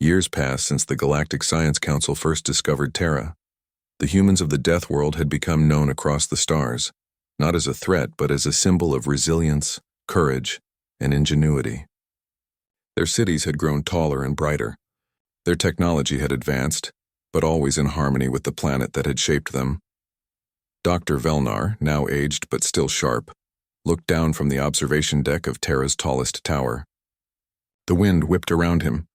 Years passed since the Galactic Science Council first discovered Terra. The humans of the DEATHWORLD had become known across the stars, not as a threat but as a symbol of resilience, courage, and ingenuity. Their cities had grown taller and brighter. Their technology had advanced, but always in harmony with the planet that had shaped them. Dr. Velnar, now aged but still sharp, looked down from the observation deck of Terra's tallest tower. The wind whipped around him,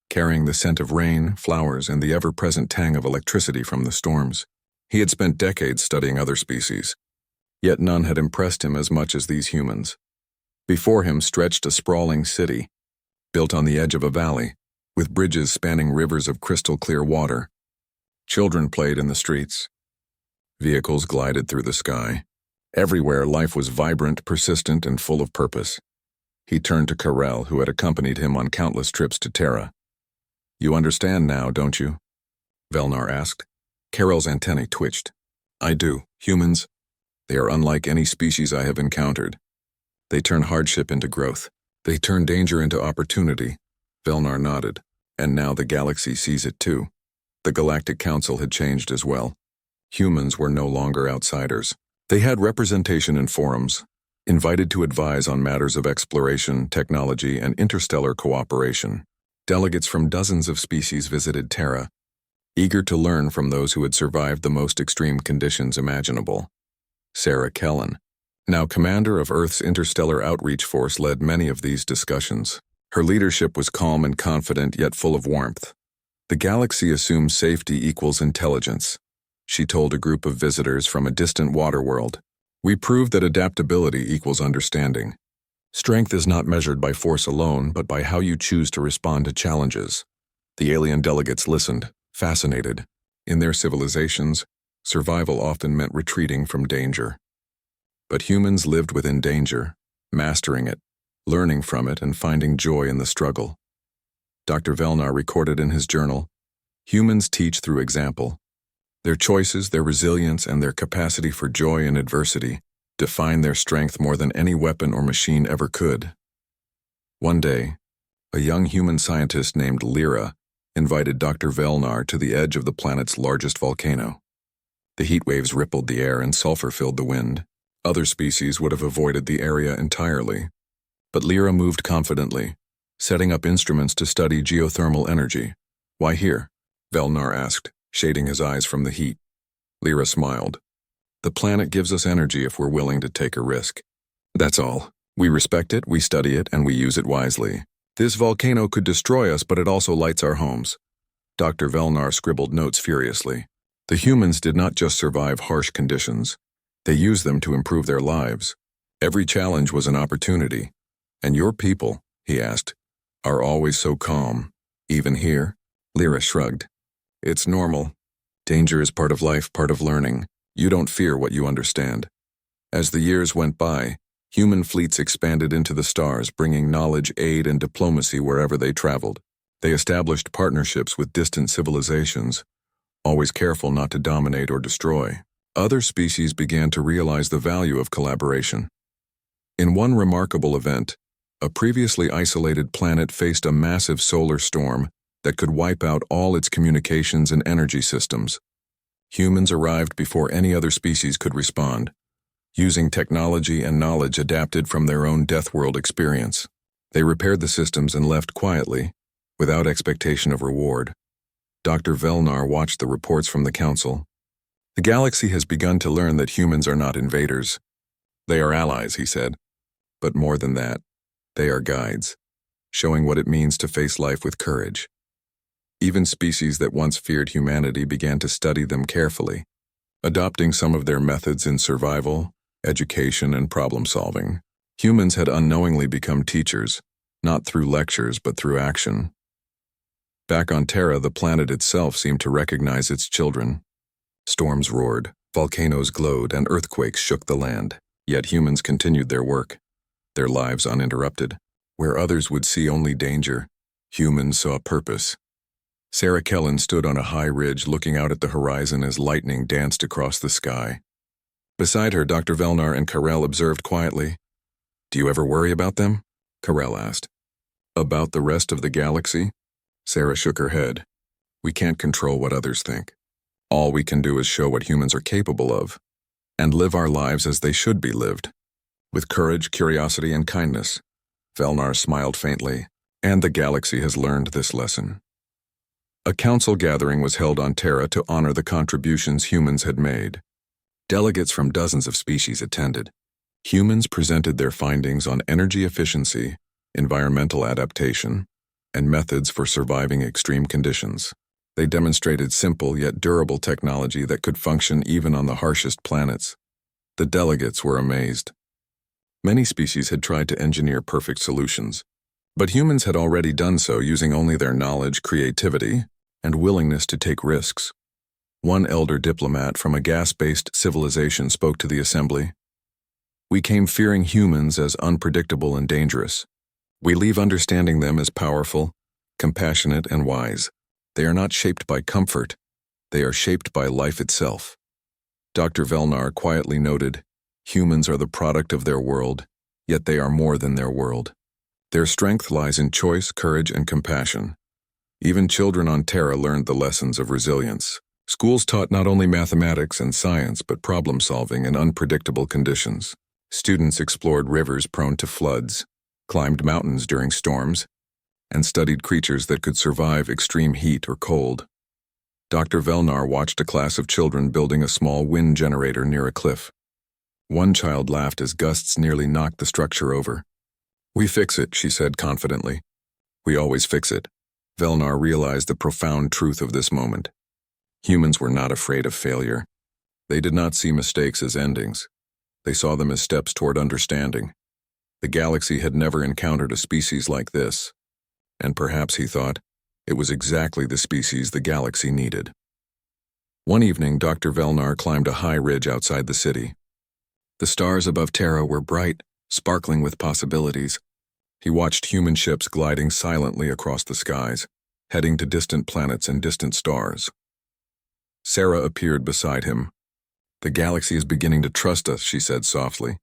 carrying the scent of rain, flowers, and the ever-present tang of electricity from the storms. He had spent decades studying other species, yet none had impressed him as much as these humans. Before him stretched a sprawling city, built on the edge of a valley, with bridges spanning rivers of crystal-clear water. Children played in the streets. Vehicles glided through the sky. Everywhere life was vibrant, persistent, and full of purpose. He turned to Karel, who had accompanied him on countless trips to Terra. "You understand now, don't you?" Velnar asked. Karel's antennae twitched. "I do. Humans, they are unlike any species I have encountered. They turn hardship into growth. They turn danger into opportunity." Velnar nodded. "And now the galaxy sees it too." The Galactic Council had changed as well. Humans were no longer outsiders. They had representation in forums, invited to advise on matters of exploration, technology, and interstellar cooperation. Delegates from dozens of species visited Terra, eager to learn from those who had survived the most extreme conditions imaginable. Sarah Kellen, now commander of Earth's Interstellar Outreach Force, led many of these discussions. Her leadership was calm and confident, yet full of warmth. The galaxy assumes safety equals intelligence, she told a group of visitors from a distant water world. "We proved that adaptability equals understanding. Strength is not measured by force alone, but by how you choose to respond to challenges." The alien delegates listened, fascinated. In their civilizations, survival often meant retreating from danger. But humans lived within danger, mastering it, learning from it, and finding joy in the struggle. Dr. Velnar recorded in his journal, "Humans teach through example. Their choices, their resilience, and their capacity for joy in adversity define their strength more than any weapon or machine ever could." One day, a young human scientist named Lyra invited Dr. Velnar to the edge of the planet's largest volcano. The heat waves rippled the air and sulfur filled the wind. Other species would have avoided the area entirely. But Lyra moved confidently, setting up instruments to study geothermal energy. "Why here?" Velnar asked, shading his eyes from the heat. Lyra smiled. "The planet gives us energy if we're willing to take a risk. That's all. We respect it, we study it, and we use it wisely. This volcano could destroy us, but it also lights our homes." Dr. Velnar scribbled notes furiously. The humans did not just survive harsh conditions. They used them to improve their lives. Every challenge was an opportunity. "And your people," he asked, "are always so calm, even here?" Lyra shrugged. "It's normal. Danger is part of life, part of learning. You don't fear what you understand." As the years went by, human fleets expanded into the stars, bringing knowledge, aid, and diplomacy wherever they traveled. They established partnerships with distant civilizations, always careful not to dominate or destroy. Other species began to realize the value of collaboration. In one remarkable event, a previously isolated planet faced a massive solar storm that could wipe out all its communications and energy systems. Humans arrived before any other species could respond, using technology and knowledge adapted from their own DEATHWORLD experience. They repaired the systems and left quietly, without expectation of reward. Dr. Velnar watched the reports from the Council. "The galaxy has begun to learn that humans are not invaders. They are allies," he said. "But more than that, they are guides, showing what it means to face life with courage." Even species that once feared humanity began to study them carefully, adopting some of their methods in survival, education, and problem-solving. Humans had unknowingly become teachers, not through lectures but through action. Back on Terra, the planet itself seemed to recognize its children. Storms roared, volcanoes glowed, and earthquakes shook the land. Yet humans continued their work, their lives uninterrupted. Where others would see only danger, humans saw purpose. Sarah Kellen stood on a high ridge looking out at the horizon as lightning danced across the sky. Beside her, Dr. Velnar and Karel observed quietly. "Do you ever worry about them?" Karel asked. "About the rest of the galaxy?" Sarah shook her head. We can't control what others think. All we can do is show what humans are capable of, and live our lives as they should be lived, with courage, curiosity, and kindness. Velnar smiled faintly, and the galaxy has learned this lesson. A council gathering was held on Terra to honor the contributions humans had made. Delegates from dozens of species attended. Humans presented their findings on energy efficiency, environmental adaptation, and methods for surviving extreme conditions. They demonstrated simple yet durable technology that could function even on the harshest planets. The delegates were amazed. Many species had tried to engineer perfect solutions, but humans had already done so using only their knowledge, creativity, and willingness to take risks. One elder diplomat from a gas-based civilization spoke to the assembly. We came fearing humans as unpredictable and dangerous. We leave understanding them as powerful, compassionate, and wise. They are not shaped by comfort. They are shaped by life itself. Dr. Velnar quietly noted, humans are the product of their world, yet they are more than their world. Their strength lies in choice, courage, and compassion. Even children on Terra learned the lessons of resilience. Schools taught not only mathematics and science, but problem-solving in unpredictable conditions. Students explored rivers prone to floods, climbed mountains during storms, and studied creatures that could survive extreme heat or cold. Dr. Velnar watched a class of children building a small wind generator near a cliff. One child laughed as gusts nearly knocked the structure over. We fix it, she said confidently. We always fix it. Velnar realized the profound truth of this moment. Humans were not afraid of failure. They did not see mistakes as endings. They saw them as steps toward understanding. The galaxy had never encountered a species like this, and perhaps, he thought, it was exactly the species the galaxy needed. One evening, Dr. Velnar climbed a high ridge outside the city. The stars above Terra were bright, sparkling with possibilities. He watched human ships gliding silently across the skies, heading to distant planets and distant stars. Sarah appeared beside him. The galaxy is beginning to trust us, she said softly.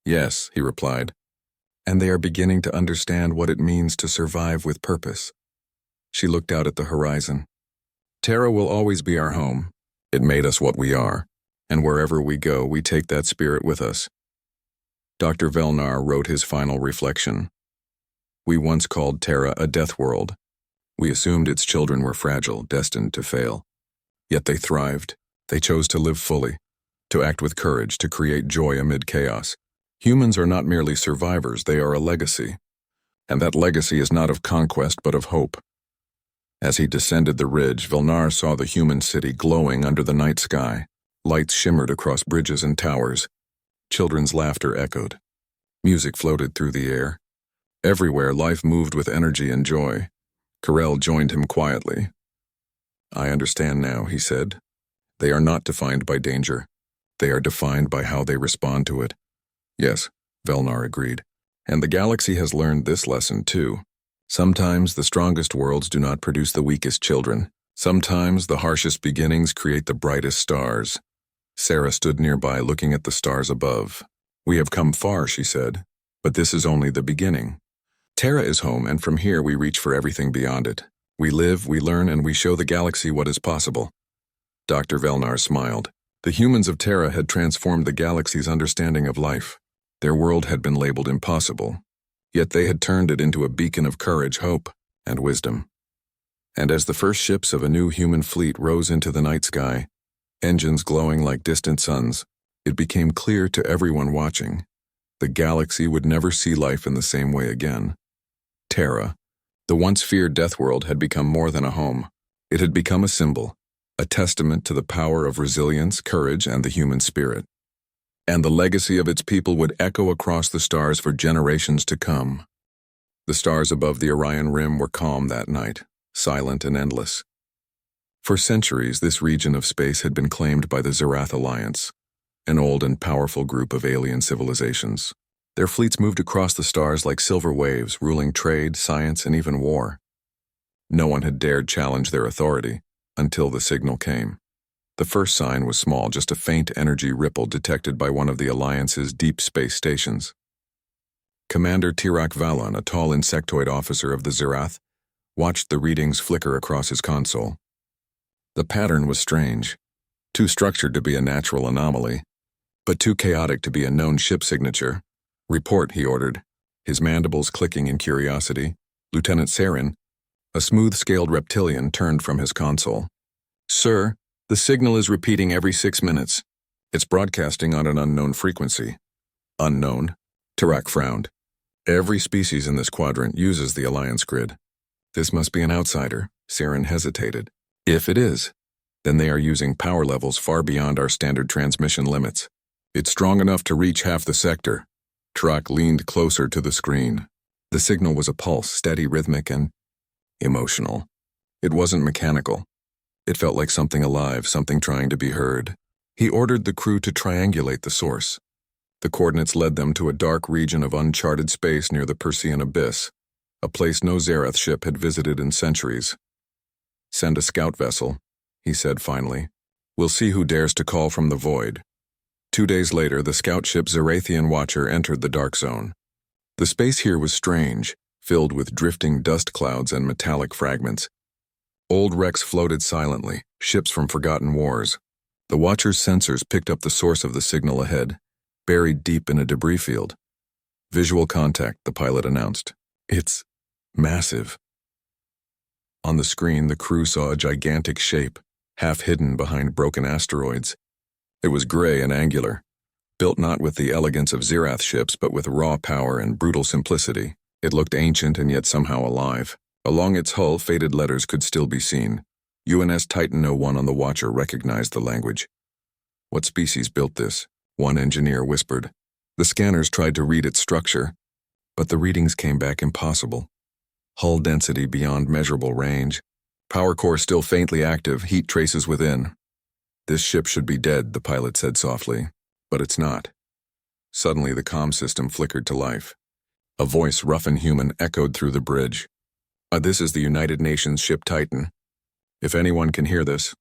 Yes, he replied, and they are beginning to understand what it means to survive with purpose. She looked out at the horizon. Terra will always be our home. It made us what we are, and wherever we go, we take that spirit with us. Dr. Velnar wrote his final reflection. We once called Terra a death world. We assumed its children were fragile, destined to fail. Yet they thrived. They chose to live fully, to act with courage, to create joy amid chaos. Humans are not merely survivors, they are a legacy. And that legacy is not of conquest but of hope. As he descended the ridge, Velnar saw the human city glowing under the night sky. Lights shimmered across bridges and towers. Children's laughter echoed. Music floated through the air. Everywhere, life moved with energy and joy. Karel joined him quietly. I understand now, he said. They are not defined by danger. They are defined by how they respond to it. Yes, Velnar agreed. And the galaxy has learned this lesson too. Sometimes the strongest worlds do not produce the weakest children. Sometimes the harshest beginnings create the brightest stars. Sarah stood nearby looking at the stars above. We have come far, she said, but this is only the beginning. Terra is home, and from here we reach for everything beyond it. We live, we learn, and we show the galaxy what is possible. Dr. Velnar smiled. The humans of Terra had transformed the galaxy's understanding of life. Their world had been labeled impossible, yet they had turned it into a beacon of courage, hope, and wisdom. And as the first ships of a new human fleet rose into the night sky, engines glowing like distant suns, it became clear to everyone watching, the galaxy would never see life in the same way again. Terra, the once feared death world, had become more than a home. It had become a symbol, a testament to the power of resilience, courage, and the human spirit. And the legacy of its people would echo across the stars for generations to come. The stars above the Orion Rim were calm that night, silent and endless. For centuries, this region of space had been claimed by the Zerath Alliance, an old and powerful group of alien civilizations. Their fleets moved across the stars like silver waves, ruling trade, science, and even war. No one had dared challenge their authority until the signal came. The first sign was small, just a faint energy ripple detected by one of the Alliance's deep space stations. Commander Tirak Valon, a tall insectoid officer of the Zerath, watched the readings flicker across his console. The pattern was strange, too structured to be a natural anomaly, but too chaotic to be a known ship signature. "Report," he ordered, his mandibles clicking in curiosity. Lieutenant Sarin, a smooth-scaled reptilian, turned from his console. "Sir, the signal is repeating every 6 minutes. It's broadcasting on an unknown frequency." "Unknown?" Tarak frowned. "Every species in this quadrant uses the Alliance grid. This must be an outsider." Sarin hesitated. "If it is, then they are using power levels far beyond our standard transmission limits. It's strong enough to reach half the sector." Tarak leaned closer to the screen. The signal was a pulse, steady, rhythmic, and emotional. It wasn't mechanical. It felt like something alive, something trying to be heard. He ordered the crew to triangulate the source. The coordinates led them to a dark region of uncharted space near the Persean Abyss, a place no Zerath ship had visited in centuries. "Send a scout vessel," he said finally. "We'll see who dares to call from the void." 2 days later, the scout ship Zerathian Watcher entered the dark zone. The space here was strange, filled with drifting dust clouds and metallic fragments. Old wrecks floated silently, ships from forgotten wars. The Watcher's sensors picked up the source of the signal ahead, buried deep in a debris field. "Visual contact," the pilot announced. "It's massive." On the screen, the crew saw a gigantic shape, half hidden behind broken asteroids. It was gray and angular, built not with the elegance of Zerath ships but with raw power and brutal simplicity. It looked ancient and yet somehow alive. Along its hull, faded letters could still be seen. UNS Titan 01 on the Watcher recognized the language. "What species built this?" one engineer whispered. The scanners tried to read its structure, but the readings came back impossible. Hull density beyond measurable range. Power core still faintly active, heat traces within. "This ship should be dead," the pilot said softly, "but it's not." Suddenly the comm system flickered to life. A voice, rough and human, echoed through the bridge. "This is the United Nations ship Titan. If anyone can hear this,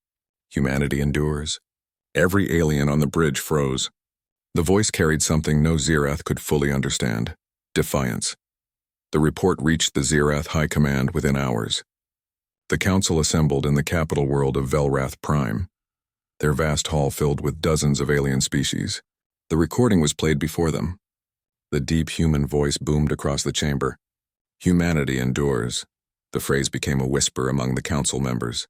humanity endures." Every alien on the bridge froze. The voice carried something no Zerath could fully understand: defiance. The report reached the Zerath High Command within hours. The Council assembled in the capital world of Velrath Prime, their vast hall filled with dozens of alien species. The recording was played before them. The deep human voice boomed across the chamber. "Humanity endures." The phrase became a whisper among the council members.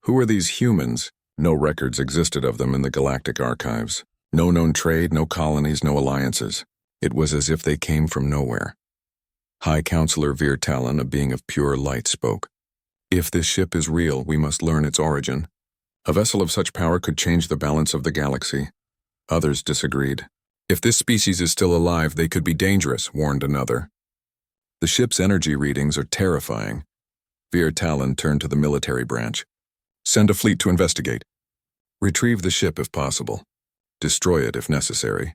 Who were these humans? No records existed of them in the galactic archives. No known trade, no colonies, no alliances. It was as if they came from nowhere. High Counselor Veer Talon, a being of pure light, spoke. "If this ship is real, we must learn its origin. A vessel of such power could change the balance of the galaxy." Others disagreed. "If this species is still alive, they could be dangerous," warned another. "The ship's energy readings are terrifying." Veer Talon turned to the military branch. "Send a fleet to investigate. Retrieve the ship if possible. Destroy it if necessary."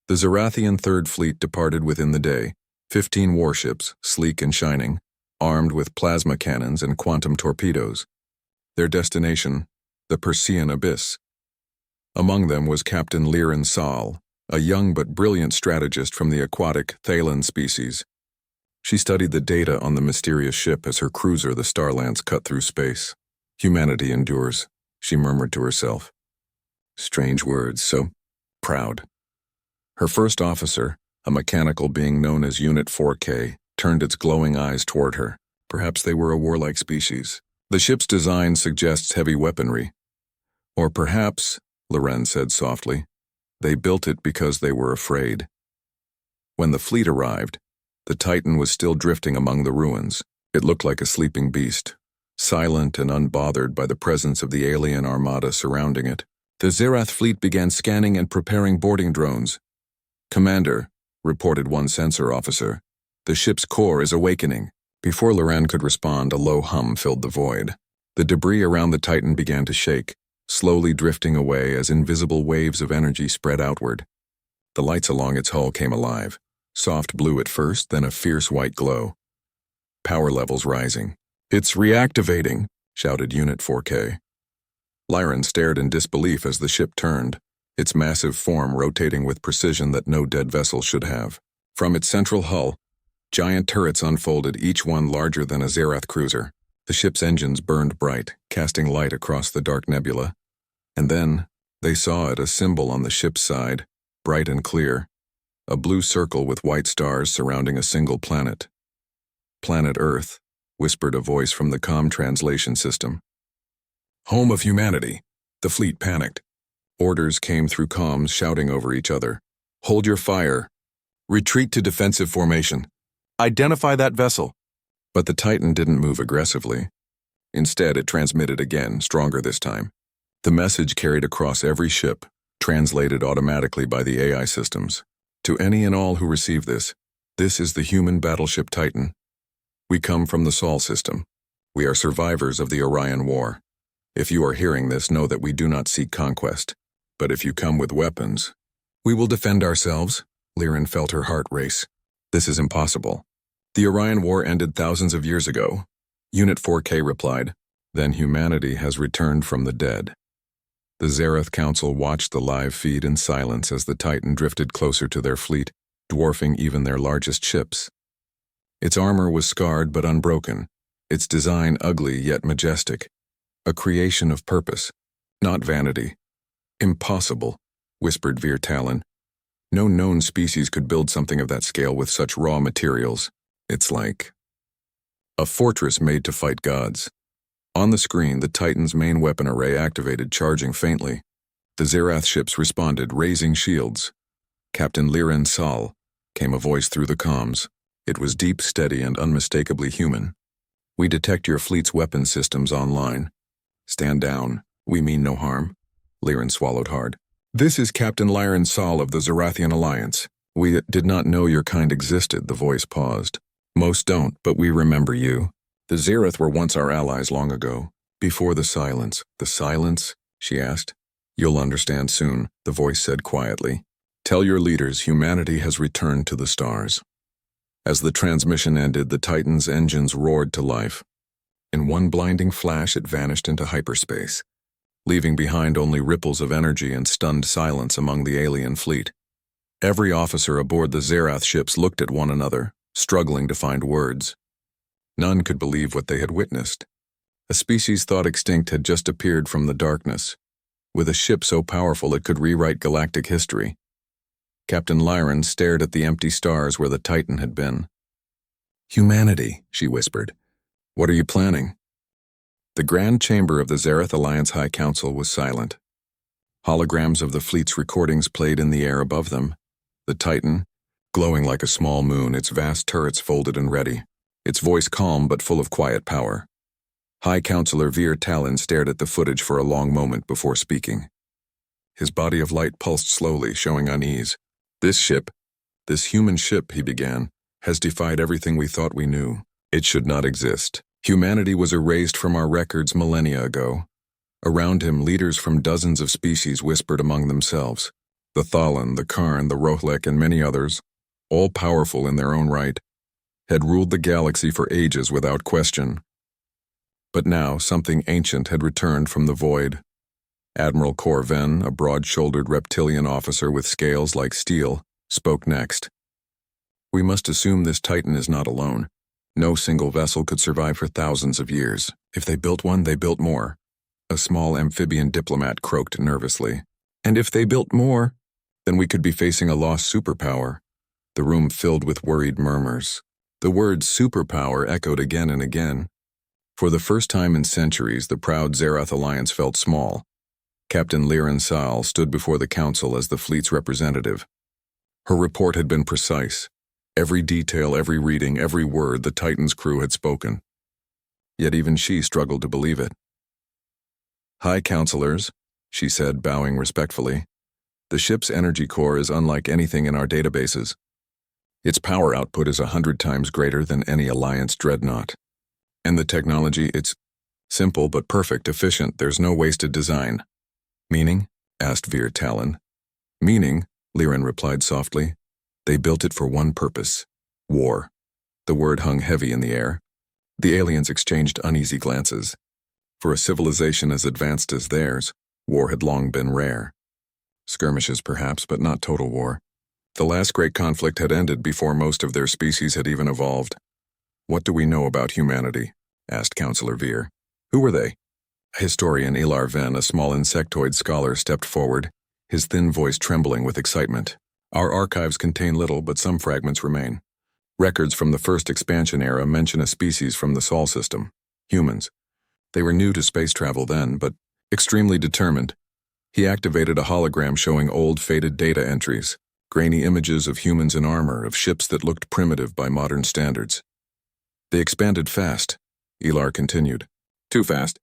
The Zerathian Third Fleet departed within the day, 15 warships, sleek and shining, armed with plasma cannons and quantum torpedoes. Their destination, the Persean Abyss. Among them was Captain Liren Sal, a young but brilliant strategist from the aquatic Thalen species. She studied the data on the mysterious ship as her cruiser, the Starlance, cut through space. "Humanity endures," she murmured to herself. Strange words, so proud. Her first officer, a mechanical being known as Unit 4K, turned its glowing eyes toward her. Perhaps they were a warlike species. "The ship's design suggests heavy weaponry. Or perhaps," Loren said softly, "they built it because they were afraid." When the fleet arrived, the Titan was still drifting among the ruins. It looked like a sleeping beast, silent and unbothered by the presence of the alien armada surrounding it. The Zerath fleet began scanning and preparing boarding drones. "Commander," reported one sensor officer, "the ship's core is awakening." Before Loren could respond, a low hum filled the void. The debris around the Titan began to shake, slowly drifting away as invisible waves of energy spread outward. The lights along its hull came alive, soft blue at first, then a fierce white glow. Power levels rising. "It's reactivating," shouted Unit 4K. Lyran stared in disbelief as the ship turned, its massive form rotating with precision that no dead vessel should have. From its central hull, Giant turrets unfolded, each one larger than a Zerath cruiser. The ship's engines burned bright, casting light across the dark nebula. And then, they saw it, a symbol on the ship's side, bright and clear. A blue circle with white stars surrounding a single planet. Planet Earth, whispered a voice from the comm translation system. Home of humanity. The fleet panicked. Orders came through comms, shouting over each other. Hold your fire. Retreat to defensive formation. Identify that vessel. But the Titan didn't move aggressively. Instead, it transmitted again, stronger this time. The message carried across every ship, translated automatically by the AI systems. To any and all who receive this is the human battleship Titan. We come from the Sol system. We are survivors of the Orion War. If you are hearing this, know that we do not seek conquest. But if you come with weapons, we will defend ourselves. Liren felt her heart race. This is impossible. The Orion War ended thousands of years ago. Unit 4K replied, then humanity has returned from the dead. The Zerath Council watched the live feed in silence as the Titan drifted closer to their fleet, dwarfing even their largest ships. Its armor was scarred but unbroken, its design ugly yet majestic. A creation of purpose, not vanity. Impossible, whispered Veer Talon. No known species could build something of that scale with such raw materials. It's like a fortress made to fight gods. On the screen, the Titan's main weapon array activated, charging faintly. The Zerath ships responded, raising shields. Captain Liren Sal, came a voice through the comms. It was deep, steady, and unmistakably human. We detect your fleet's weapon systems online. Stand down. We mean no harm. Liren swallowed hard. This is Captain Liren Sal of the Zerathian Alliance. We did not know your kind existed, the voice paused. Most don't, but we remember you. The Zerath were once our allies long ago, before the silence. The silence? She asked. You'll understand soon, the voice said quietly. Tell your leaders humanity has returned to the stars. As the transmission ended, the Titan's engines roared to life. In one blinding flash, it vanished into hyperspace, leaving behind only ripples of energy and stunned silence among the alien fleet. Every officer aboard the Zerath ships looked at one another, struggling to find words. None could believe what they had witnessed. A species thought extinct had just appeared from the darkness, with a ship so powerful it could rewrite galactic history. Captain Liren stared at the empty stars where the Titan had been. Humanity, she whispered. What are you planning? The grand chamber of the Zerath Alliance High Council was silent. Holograms of the fleet's recordings played in the air above them. The Titan, glowing like a small moon, its vast turrets folded and ready, its voice calm but full of quiet power. High Counselor Veer Talon stared at the footage for a long moment before speaking. His body of light pulsed slowly, showing unease. This ship, this human ship, he began, has defied everything we thought we knew. It should not exist. Humanity was erased from our records millennia ago. Around him, leaders from dozens of species whispered among themselves. The Thalan, the Karn, the Rohlek, and many others, all powerful in their own right, had ruled the galaxy for ages without question. But now something ancient had returned from the void. Admiral Corven, a broad-shouldered reptilian officer with scales like steel, spoke next. We must assume this Titan is not alone. No single vessel could survive for thousands of years. If they built one, they built more. A small amphibian diplomat croaked nervously. And if they built more, then we could be facing a lost superpower. The room filled with worried murmurs. The word superpower echoed again and again. For the first time in centuries, the proud Zerath Alliance felt small. Captain Liren Sal stood before the council as the fleet's representative. Her report had been precise. Every detail, every reading, every word the Titan's crew had spoken. Yet even she struggled to believe it. High Counselors, she said, bowing respectfully. The ship's energy core is unlike anything in our databases. Its power output is 100 times greater than any Alliance dreadnought. And the technology, it's simple but perfect, efficient, there's no wasted design. Meaning? Asked Veer Talon. Meaning, Liren replied softly. They built it for one purpose. War. The word hung heavy in the air. The aliens exchanged uneasy glances. For a civilization as advanced as theirs, war had long been rare. Skirmishes perhaps, but not total war. The last great conflict had ended before most of their species had even evolved. "What do we know about humanity?" asked Counselor Veer. "Who were they?" Historian Ilar Ven, a small insectoid scholar, stepped forward, his thin voice trembling with excitement. "Our archives contain little, but some fragments remain. Records from the first expansion era mention a species from the Sol system, humans. They were new to space travel then, but extremely determined." He activated a hologram showing old, faded data entries, grainy images of humans in armor, of ships that looked primitive by modern standards. "They expanded fast," Ilar continued. "Too fast.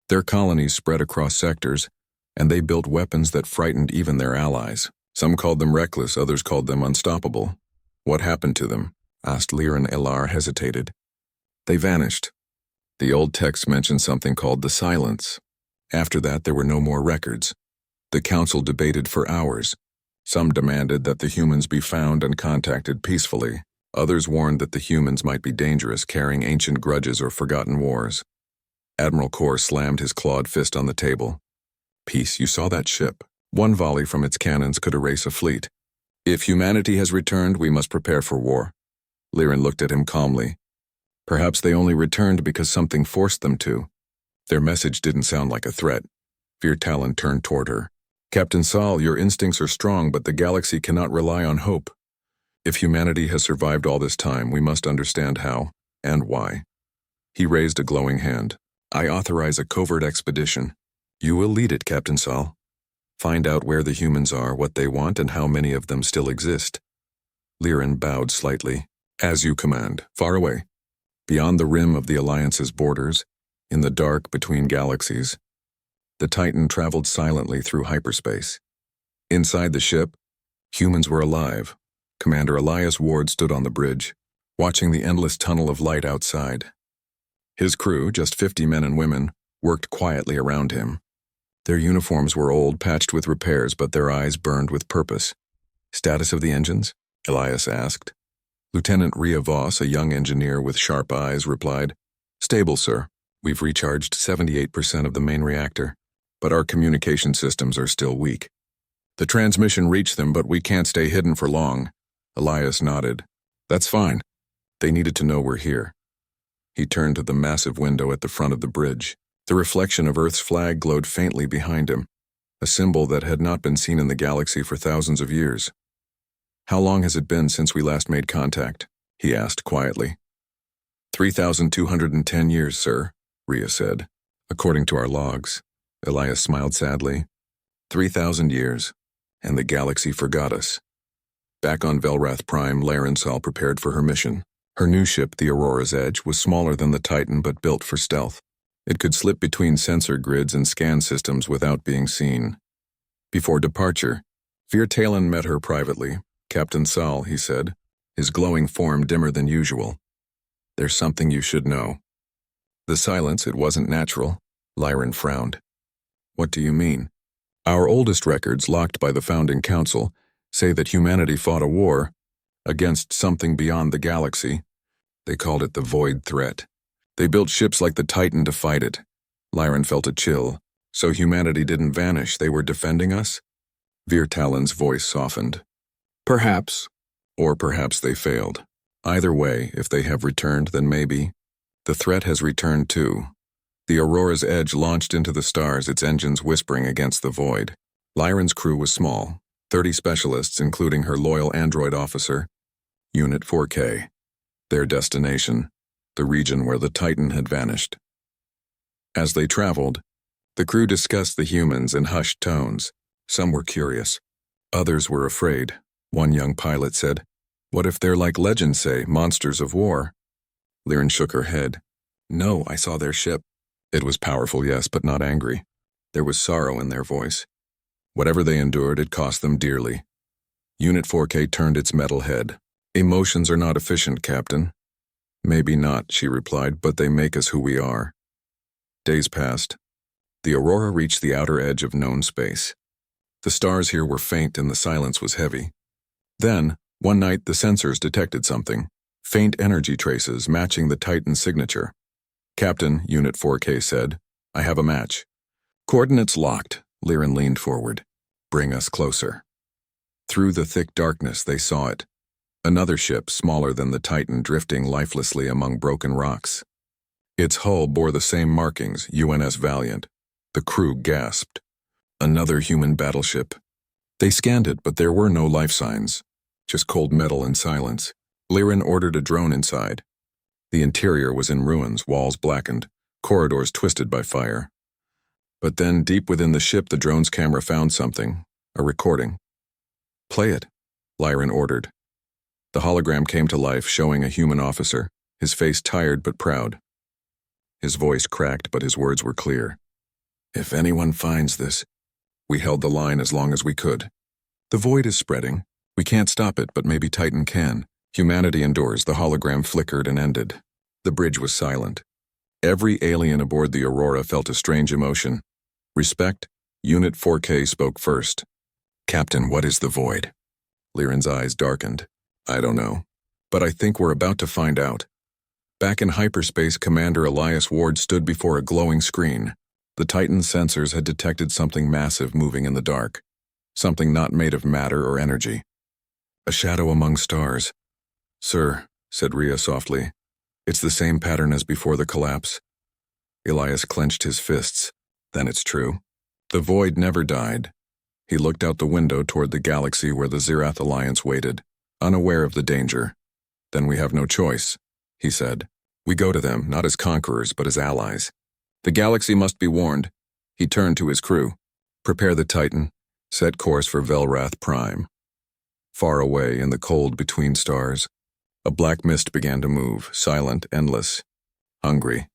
Their colonies spread across sectors, and they built weapons that frightened even their allies. Some called them reckless, others called them unstoppable." "What happened to them?" asked Liren. Ilar hesitated. "They vanished. The old texts mentioned something called the Silence. After that, there were no more records. The council debated for hours. Some demanded that the humans be found and contacted peacefully. Others warned that the humans might be dangerous, carrying ancient grudges or forgotten wars." Admiral Kor slammed his clawed fist on the table. "Peace, you saw that ship. One volley from its cannons could erase a fleet. If humanity has returned, we must prepare for war." Liren looked at him calmly. "Perhaps they only returned because something forced them to." Their message didn't sound like a threat. Veer Talon turned toward her. "Captain Sal, your instincts are strong, but the galaxy cannot rely on hope. If humanity has survived all this time, we must understand how and why." He raised a glowing hand. "I authorize a covert expedition. You will lead it, Captain Sal. Find out where the humans are, what they want, and how many of them still exist." Liren bowed slightly. "As you command. Far away, beyond the rim of the Alliance's borders, in the dark between galaxies." The Titan traveled silently through hyperspace. Inside the ship, humans were alive. Commander Elias Ward stood on the bridge, watching the endless tunnel of light outside. His crew, just 50 men and women, worked quietly around him. Their uniforms were old, patched with repairs, but their eyes burned with purpose. "Status of the engines?" Elias asked. Lieutenant Rhea Voss, a young engineer with sharp eyes, replied, "Stable, sir. We've recharged 78% of the main reactor, but our communication systems are still weak. The transmission reached them, but we can't stay hidden for long." Elias nodded. "That's fine. They needed to know we're here." He turned to the massive window at the front of the bridge. The reflection of Earth's flag glowed faintly behind him, a symbol that had not been seen in the galaxy for thousands of years. "How long has it been since we last made contact?" he asked quietly. 3,210 years, sir," Rhea said. "According to our logs." Elias smiled sadly. 3,000 years, and the galaxy forgot us." Back on Velrath Prime, Larensal prepared for her mission. Her new ship, the Aurora's Edge, was smaller than the Titan but built for stealth. It could slip between sensor grids and scan systems without being seen. Before departure, Veer Talon met her privately. "Captain Sal," he said, his glowing form dimmer than usual. "There's something you should know." The silence, it wasn't natural. Liren frowned. "What do you mean?" "Our oldest records, locked by the Founding Council, say that humanity fought a war against something beyond the galaxy. They called it the Void Threat. They built ships like the Titan to fight it." Liren felt a chill. "So humanity didn't vanish, they were defending us?" Veer Talon's voice softened. "Perhaps. Or perhaps they failed. Either way, if they have returned, then maybe. The threat has returned too." The Aurora's Edge launched into the stars, its engines whispering against the void. Liren's crew was small, 30 specialists, including her loyal android officer, Unit 4K. Their destination, the region where the Titan had vanished. As they traveled, the crew discussed the humans in hushed tones. Some were curious. Others were afraid. One young pilot said, "What if they're like legends say, monsters of war?" Liren shook her head. "No, I saw their ship. It was powerful, yes, but not angry. There was sorrow in their voice. Whatever they endured, it cost them dearly." Unit 4K turned its metal head. "Emotions are not efficient, Captain." "Maybe not," she replied, "but they make us who we are." Days passed. The Aurora reached the outer edge of known space. The stars here were faint and the silence was heavy. Then, one night, the sensors detected something. Faint energy traces matching the Titan's signature. "Captain," Unit 4K said, "I have a match." "Coordinates locked." Liren leaned forward. "Bring us closer." Through the thick darkness, they saw it. Another ship, smaller than the Titan, drifting lifelessly among broken rocks. Its hull bore the same markings, UNS Valiant. The crew gasped. Another human battleship. They scanned it, but there were no life signs. Just cold metal and silence. Liren ordered a drone inside. The interior was in ruins, walls blackened, corridors twisted by fire. But then, deep within the ship, the drone's camera found something, a recording. "Play it," Liren ordered. The hologram came to life, showing a human officer, his face tired but proud. His voice cracked, but his words were clear. "If anyone finds this..." We held the line as long as we could. "The void is spreading. We can't stop it, but maybe Titan can. Humanity endures." The hologram flickered and ended. The bridge was silent. Every alien aboard the Aurora felt a strange emotion. Respect. Unit 4K spoke first. "Captain, what is the void?" Liren's eyes darkened. "I don't know, but I think we're about to find out." Back in hyperspace, Commander Elias Ward stood before a glowing screen. The Titan's sensors had detected something massive moving in the dark. Something not made of matter or energy. A shadow among stars. "Sir," said Rhea softly, "it's the same pattern as before the collapse." Elias clenched his fists. "Then it's true. The void never died." He looked out the window toward the galaxy where the Zirath Alliance waited, unaware of the danger. "Then we have no choice," he said. "We go to them, not as conquerors, but as allies. The galaxy must be warned." He turned to his crew. "Prepare the Titan. Set course for Velrath Prime." Far away, in the cold between stars, a black mist began to move, silent, endless, hungry.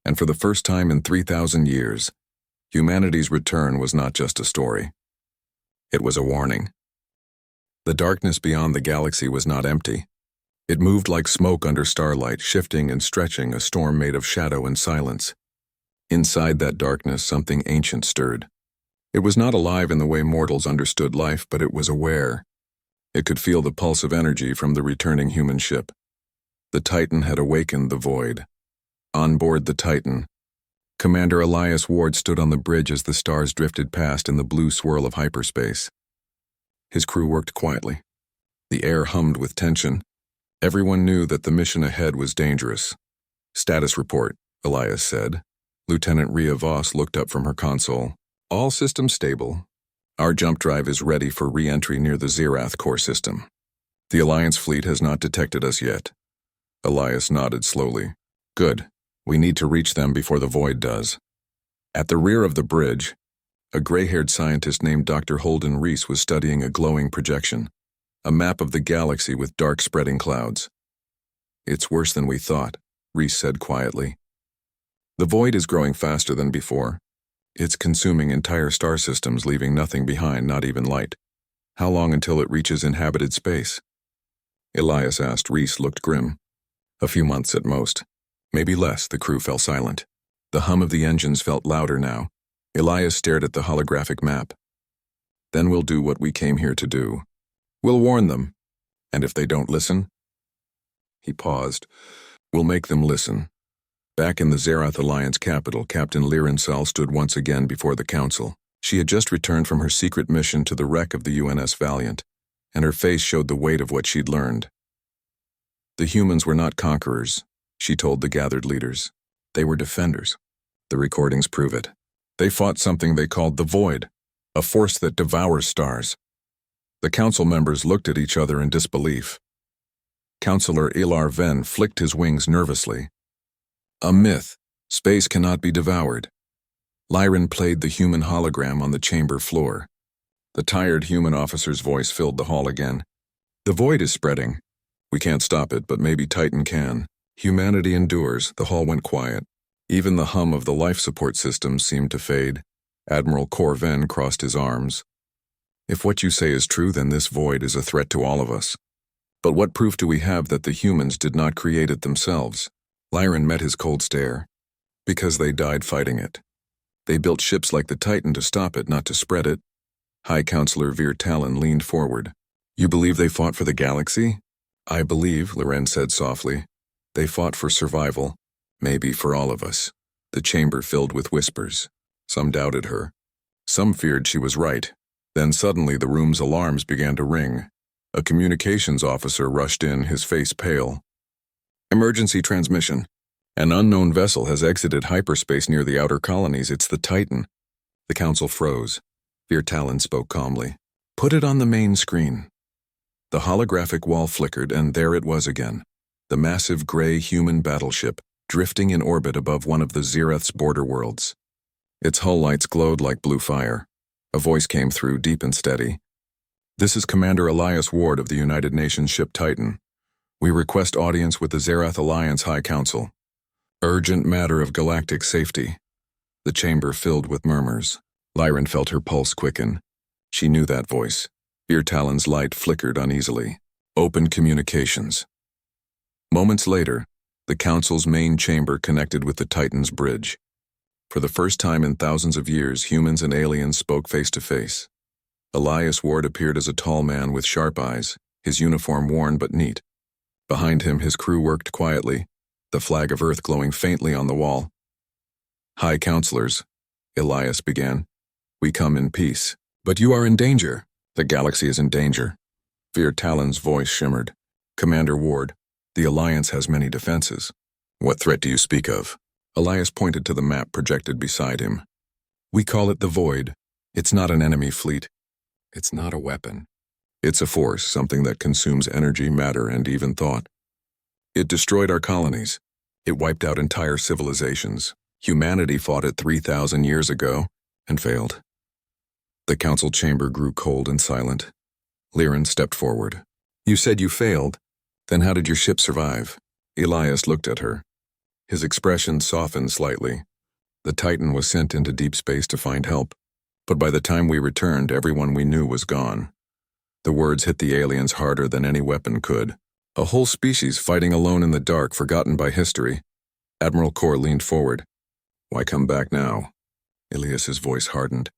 And for the first time in 3,000 years, humanity's return was not just a story. It was a warning. The darkness beyond the galaxy was not empty. It moved like smoke under starlight, shifting and stretching, a storm made of shadow and silence. Inside that darkness, something ancient stirred. It was not alive in the way mortals understood life, but it was aware. It could feel the pulse of energy from the returning human ship. The Titan had awakened the void. On board the Titan, Commander Elias Ward stood on the bridge as the stars drifted past in the blue swirl of hyperspace. His crew worked quietly. The air hummed with tension. Everyone knew that the mission ahead was dangerous. "Status report," Elias said. Lieutenant Rhea Voss looked up from her console. "All systems stable. Our jump drive is ready for re-entry near the Zirath core system. The Alliance fleet has not detected us yet." Elias nodded slowly. "Good. We need to reach them before the void does." At the rear of the bridge, a gray-haired scientist named Dr. Holden Reese was studying a glowing projection, a map of the galaxy with dark spreading clouds. "It's worse than we thought," Reese said quietly. "The void is growing faster than before. It's consuming entire star systems, leaving nothing behind, not even light. How long until it reaches inhabited space?" Elias asked. Reese looked grim. "A few months at most. Maybe less." The crew fell silent. The hum of the engines felt louder now. Elias stared at the holographic map. "Then we'll do what we came here to do. We'll warn them. And if they don't listen..." He paused. "We'll make them listen." Back in the Zirath Alliance capital, Captain Liren Sal stood once again before the council. She had just returned from her secret mission to the wreck of the UNS Valiant, and her face showed the weight of what she'd learned. "The humans were not conquerors," she told the gathered leaders. "They were defenders. The recordings prove it. They fought something they called the Void, a force that devours stars." The council members looked at each other in disbelief. Councillor Ilar Ven flicked his wings nervously. "A myth. Space cannot be devoured." Liren played the human hologram on the chamber floor. The tired human officer's voice filled the hall again. "The void is spreading. We can't stop it, but maybe Titan can. Humanity endures." The hall went quiet. Even the hum of the life support systems seemed to fade. Admiral Corven crossed his arms. "If what you say is true, then this void is a threat to all of us. But what proof do we have that the humans did not create it themselves?" Liren met his cold stare. "Because they died fighting it. They built ships like the Titan to stop it, not to spread it." High Counselor Veer Talon leaned forward. "You believe they fought for the galaxy?" "I believe," Liren said softly, "they fought for survival. Maybe for all of us." The chamber filled with whispers. Some doubted her. Some feared she was right. Then suddenly the room's alarms began to ring. A communications officer rushed in, his face pale. "Emergency transmission. An unknown vessel has exited hyperspace near the outer colonies. It's the Titan." The council froze. Talon spoke calmly. "Put it on the main screen." The holographic wall flickered, and there it was again. The massive gray human battleship, drifting in orbit above one of the Zereth's border worlds. Its hull lights glowed like blue fire. A voice came through, deep and steady. "This is Commander Elias Ward of the United Nations ship Titan. We request audience with the Zereth Alliance High Council. Urgent matter of galactic safety." The chamber filled with murmurs. Lyran felt her pulse quicken. She knew that voice. Talon's light flickered uneasily. Open communications. Moments later, the Council's main chamber connected with the Titan's bridge. For the first time in thousands of years, humans and aliens spoke face to face. Elias Ward appeared as a tall man with sharp eyes, his uniform worn but neat. Behind him, his crew worked quietly, the flag of Earth glowing faintly on the wall. "High Counselors," Elias began, "we come in peace. But you are in danger. The galaxy is in danger." Talon's voice shimmered. "Commander Ward, the Alliance has many defenses." "What threat do you speak of?" Elias pointed to the map projected beside him. "We call it the Void. It's not an enemy fleet. It's not a weapon. It's a force, something that consumes energy, matter, and even thought. It destroyed our colonies. It wiped out entire civilizations. Humanity fought it 3,000 years ago and failed." The council chamber grew cold and silent. Lyran stepped forward. "You said you failed. Then how did your ship survive?" Elias looked at her. His expression softened slightly. "The Titan was sent into deep space to find help. But by the time we returned, everyone we knew was gone." The words hit the aliens harder than any weapon could. A whole species fighting alone in the dark, forgotten by history. Admiral Kor leaned forward. "Why come back now?" Elias's voice hardened.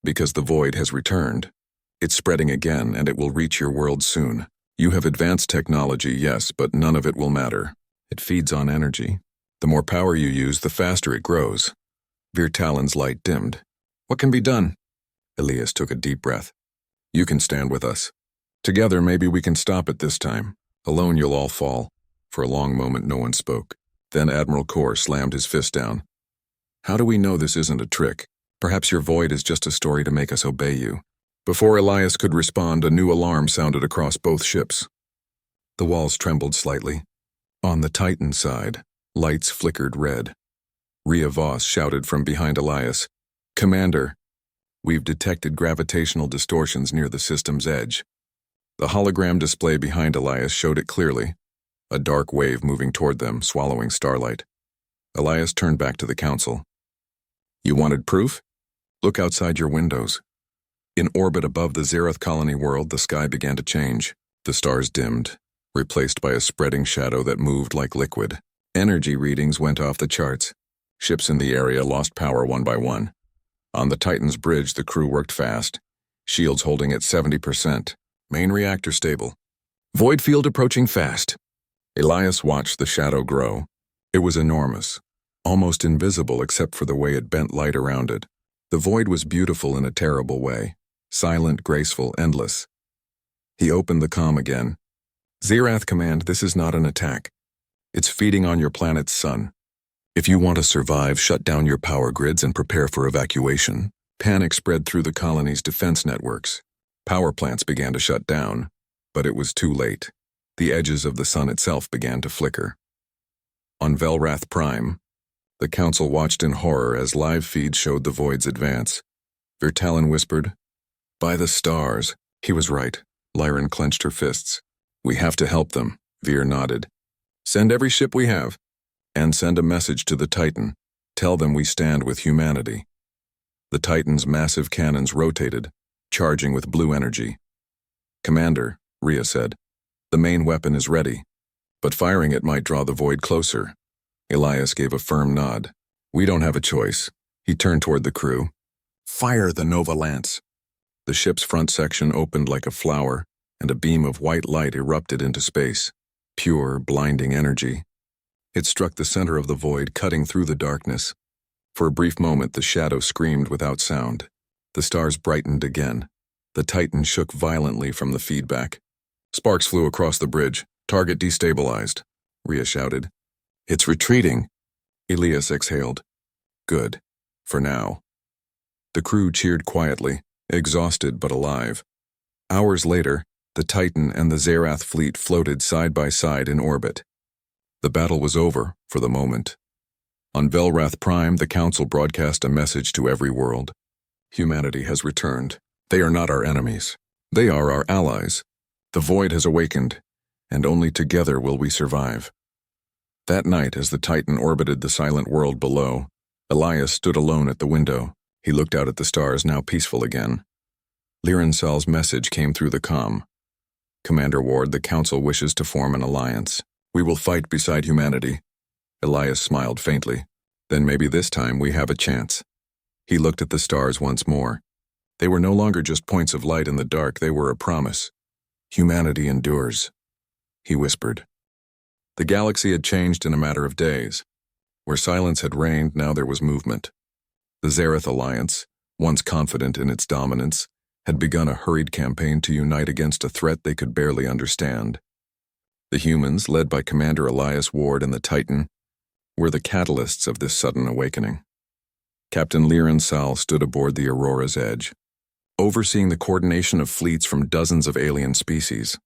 "Because the Void has returned. It's spreading again, and it will reach your world soon. You have advanced technology, yes, but none of it will matter. It feeds on energy. The more power you use, the faster it grows." Talon's light dimmed. "What can be done?" Elias took a deep breath. "You can stand with us. Together, maybe we can stop it this time. Alone, you'll all fall." For a long moment, no one spoke. Then Admiral Kor slammed his fist down. "How do we know this isn't a trick? Perhaps your Void is just a story to make us obey you." Before Elias could respond, a new alarm sounded across both ships. The walls trembled slightly. On the Titan side, lights flickered red. Rhea Voss shouted from behind Elias, "Commander, we've detected gravitational distortions near the system's edge." The hologram display behind Elias showed it clearly, a dark wave moving toward them, swallowing starlight. Elias turned back to the council. "You wanted proof? Look outside your windows." In orbit above the Zereth colony world, the sky began to change. The stars dimmed, replaced by a spreading shadow that moved like liquid. Energy readings went off the charts. Ships in the area lost power one by one. On the Titan's bridge, the crew worked fast, shields holding at 70%. Main reactor stable. "Void field approaching fast." Elias watched the shadow grow. It was enormous, almost invisible except for the way it bent light around it. The Void was beautiful in a terrible way. Silent, graceful, endless. He opened the comm again. "Zerath Command, this is not an attack. It's feeding on your planet's sun. If you want to survive, shut down your power grids and prepare for evacuation." Panic spread through the colony's defense networks. Power plants began to shut down, but it was too late. The edges of the sun itself began to flicker. On Velrath Prime, the council watched in horror as live feeds showed the Void's advance. Talon whispered, "By the stars." He was right. Lyran clenched her fists. "We have to help them." Veer nodded. "Send every ship we have. And send a message to the Titan. Tell them we stand with humanity." The Titan's massive cannons rotated, charging with blue energy. "Commander," Rhea said, "the main weapon is ready, but firing it might draw the Void closer." Elias gave a firm nod. "We don't have a choice." He turned toward the crew. "Fire the Nova Lance." The ship's front section opened like a flower, and a beam of white light erupted into space. Pure, blinding energy. It struck the center of the Void, cutting through the darkness. For a brief moment, the shadow screamed without sound. The stars brightened again. The Titan shook violently from the feedback. Sparks flew across the bridge. Target destabilized, Rhea shouted. It's retreating, Elias exhaled. Good. For now. The crew cheered quietly, exhausted but alive. Hours later, the Titan and the Zerath fleet floated side by side in orbit. The battle was over, for the moment. On Velrath Prime, the Council broadcast a message to every world. Humanity has returned. They are not our enemies. They are our allies. The void has awakened, and only together will we survive. That night, as the Titan orbited the silent world below, Elias stood alone at the window. He looked out at the stars, now peaceful again. Lirensal's message came through the comm. Commander Ward, the Council wishes to form an alliance. We will fight beside humanity. Elias smiled faintly. Then maybe this time we have a chance. He looked at the stars once more. They were no longer just points of light in the dark, they were a promise. Humanity endures, he whispered. The galaxy had changed in a matter of days. Where silence had reigned, now there was movement. The Zerath Alliance, once confident in its dominance, had begun a hurried campaign to unite against a threat they could barely understand. The humans, led by Commander Elias Ward and the Titan, were the catalysts of this sudden awakening. Captain Lirensal stood aboard the Aurora's edge, overseeing the coordination of fleets from dozens of alien species.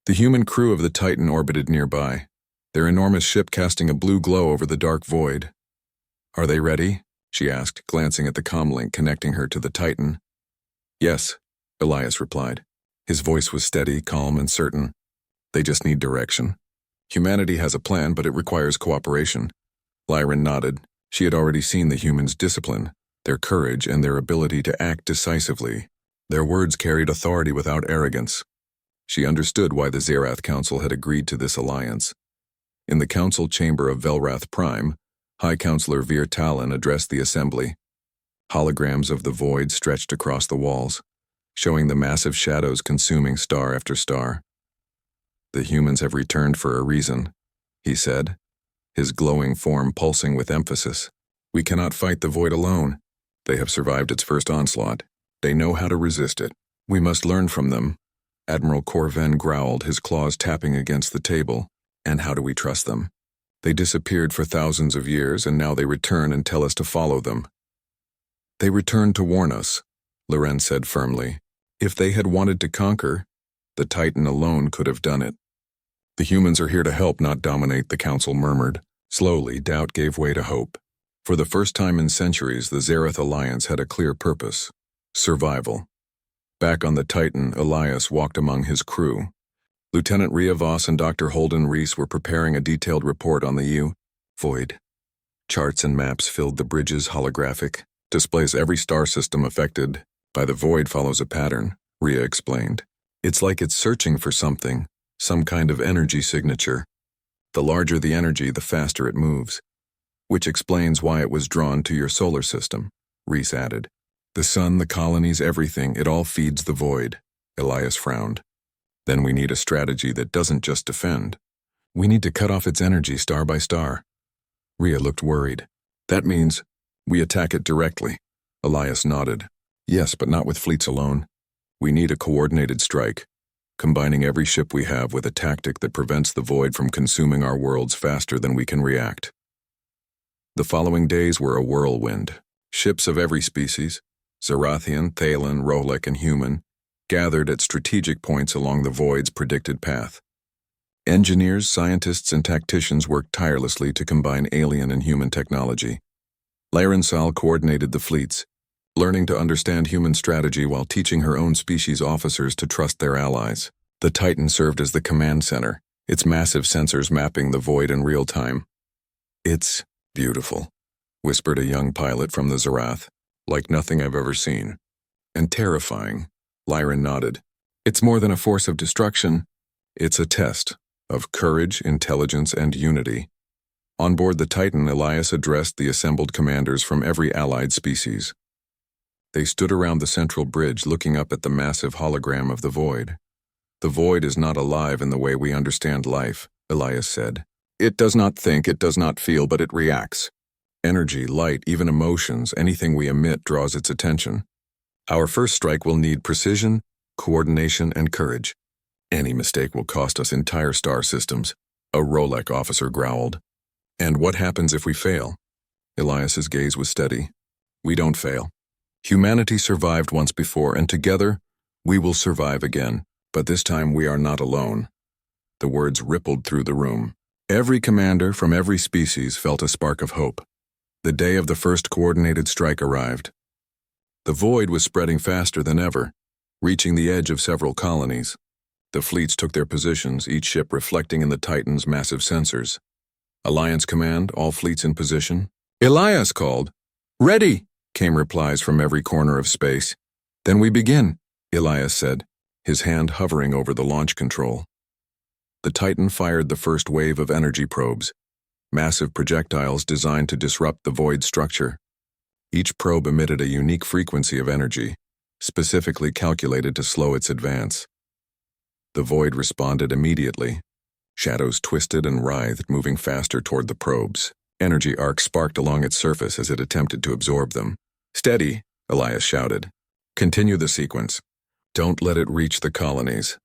The human crew of the Titan orbited nearby, their enormous ship casting a blue glow over the dark void. Are they ready? She asked, glancing at the comlink connecting her to the Titan. Yes, Elias replied. His voice was steady, calm, and certain. They just need direction. Humanity has a plan, but it requires cooperation. Lyran nodded. She had already seen the humans' discipline, their courage, and their ability to act decisively. Their words carried authority without arrogance. She understood why the Zerath Council had agreed to this alliance. In the council chamber of Velrath Prime, High Counselor Vir Talon addressed the assembly. Holograms of the void stretched across the walls, showing the massive shadows consuming star after star. The humans have returned for a reason, he said, his glowing form pulsing with emphasis. We cannot fight the void alone. They have survived its first onslaught. They know how to resist it. We must learn from them. Admiral Corven growled, his claws tapping against the table. And how do we trust them? They disappeared for thousands of years, and now they return and tell us to follow them. They returned to warn us, Loren said firmly. If they had wanted to conquer, the Titan alone could have done it. The humans are here to help, not dominate, the Council murmured. Slowly, doubt gave way to hope. For the first time in centuries, the Zerath Alliance had a clear purpose: survival. Back on the Titan, Elias walked among his crew. Lieutenant Rhea Voss and Dr. Holden Reese were preparing a detailed report on the void. Charts and maps filled the bridge's holographic displays. Every star system affected by the void follows a pattern, Rhea explained. It's like it's searching for something, some kind of energy signature. The larger the energy, the faster it moves. Which explains why it was drawn to your solar system, Reese added. The sun, the colonies, everything, it all feeds the void. Elias frowned. Then we need a strategy that doesn't just defend. We need to cut off its energy star by star. Rhea looked worried. That means we attack it directly. Elias nodded. Yes, but not with fleets alone. We need a coordinated strike, combining every ship we have with a tactic that prevents the void from consuming our worlds faster than we can react. The following days were a whirlwind. Ships of every species, Zerathian, Thalen, Rolek, and human, gathered at strategic points along the void's predicted path. Engineers, scientists, and tacticians worked tirelessly to combine alien and human technology. Lyrensal coordinated the fleets, learning to understand human strategy while teaching her own species officers to trust their allies. The Titan served as the command center, its massive sensors mapping the void in real time. It's beautiful, whispered a young pilot from the Zerath, like nothing I've ever seen. And terrifying, Lyran nodded. It's more than a force of destruction. It's a test of courage, intelligence, and unity. On board the Titan, Elias addressed the assembled commanders from every allied species. They stood around the central bridge looking up at the massive hologram of the void. The void is not alive in the way we understand life, Elias said. It does not think, it does not feel, but it reacts. Energy, light, even emotions, anything we emit draws its attention. Our first strike will need precision, coordination, and courage. Any mistake will cost us entire star systems, a Rolec officer growled. And what happens if we fail? Elias's gaze was steady. We don't fail. Humanity survived once before, and together, we will survive again. But this time we are not alone. The words rippled through the room. Every commander from every species felt a spark of hope. The day of the first coordinated strike arrived. The void was spreading faster than ever, reaching the edge of several colonies. The fleets took their positions, each ship reflecting in the Titan's massive sensors. Alliance Command, all fleets in position. Elias called. Ready, came replies from every corner of space. Then we begin, Elias said, his hand hovering over the launch control. The Titan fired the first wave of energy probes, massive projectiles designed to disrupt the void structure. Each probe emitted a unique frequency of energy, specifically calculated to slow its advance. The void responded immediately. Shadows twisted and writhed, moving faster toward the probes. Energy arcs sparked along its surface as it attempted to absorb them. Steady, Elias shouted. Continue the sequence. Don't let it reach the colonies.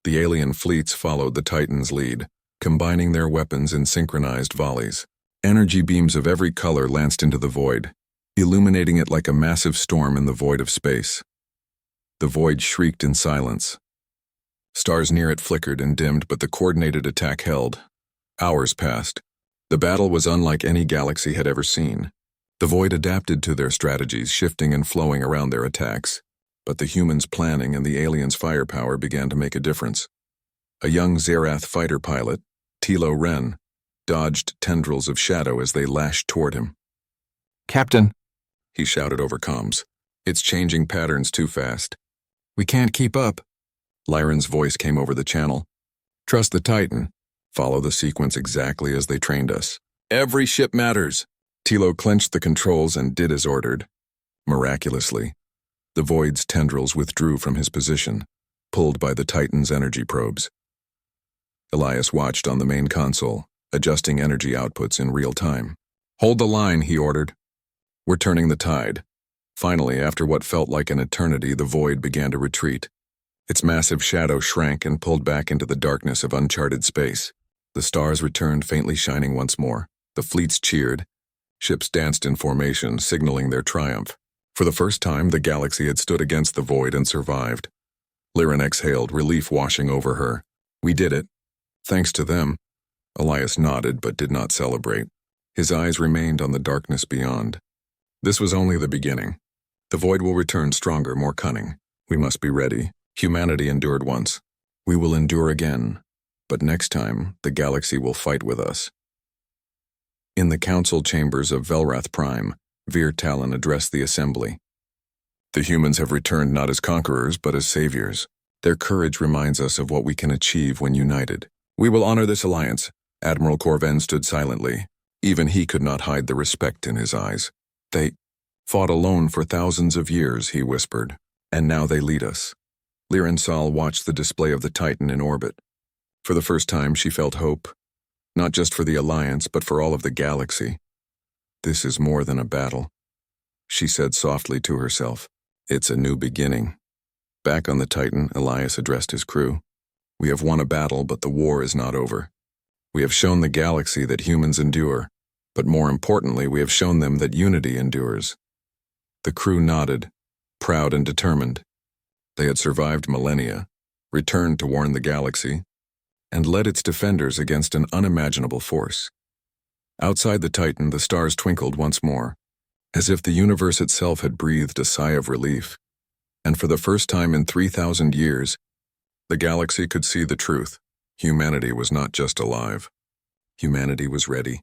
The alien fleets followed the Titan's lead, combining their weapons in synchronized volleys. Energy beams of every color lanced into the void, illuminating it like a massive storm in the void of space. The void shrieked in silence. Stars near it flickered and dimmed, but the coordinated attack held. Hours passed. The battle was unlike any galaxy had ever seen. The void adapted to their strategies, shifting and flowing around their attacks. But the humans' planning and the aliens' firepower began to make a difference. A young Zerath fighter pilot, Tilo Ren, dodged tendrils of shadow as they lashed toward him. Captain, he shouted over comms. It's changing patterns too fast. We can't keep up. Lyran's voice came over the channel. Trust the Titan. Follow the sequence exactly as they trained us. Every ship matters. Tilo clenched the controls and did as ordered. Miraculously, the void's tendrils withdrew from his position, pulled by the Titan's energy probes. Elias watched on the main console, adjusting energy outputs in real time. Hold the line, he ordered. We're turning the tide. Finally, after what felt like an eternity, the void began to retreat. Its massive shadow shrank and pulled back into the darkness of uncharted space. The stars returned, faintly shining once more. The fleets cheered. Ships danced in formation, signaling their triumph. For the first time, the galaxy had stood against the void and survived. Lyran exhaled, relief washing over her. We did it. Thanks to them. Elias nodded but did not celebrate. His eyes remained on the darkness beyond. This was only the beginning. The void will return stronger, more cunning. We must be ready. Humanity endured once. We will endure again. But next time, the galaxy will fight with us. In the council chambers of Velrath Prime, Veer Talon addressed the assembly. The humans have returned not as conquerors, but as saviors. Their courage reminds us of what we can achieve when united. We will honor this alliance. Admiral Corven stood silently. Even he could not hide the respect in his eyes. They fought alone for thousands of years, he whispered, and now they lead us. Lyran Sal watched the display of the Titan in orbit. For the first time, she felt hope, not just for the Alliance, but for all of the galaxy. This is more than a battle, she said softly to herself. It's a new beginning. Back on the Titan, Elias addressed his crew. We have won a battle, but the war is not over. We have shown the galaxy that humans endure, but more importantly, we have shown them that unity endures. The crew nodded, proud and determined. They had survived millennia, returned to warn the galaxy, and led its defenders against an unimaginable force. Outside the Titan, the stars twinkled once more, as if the universe itself had breathed a sigh of relief. And for the first time in 3,000 years, the galaxy could see the truth. Humanity was not just alive. Humanity was ready.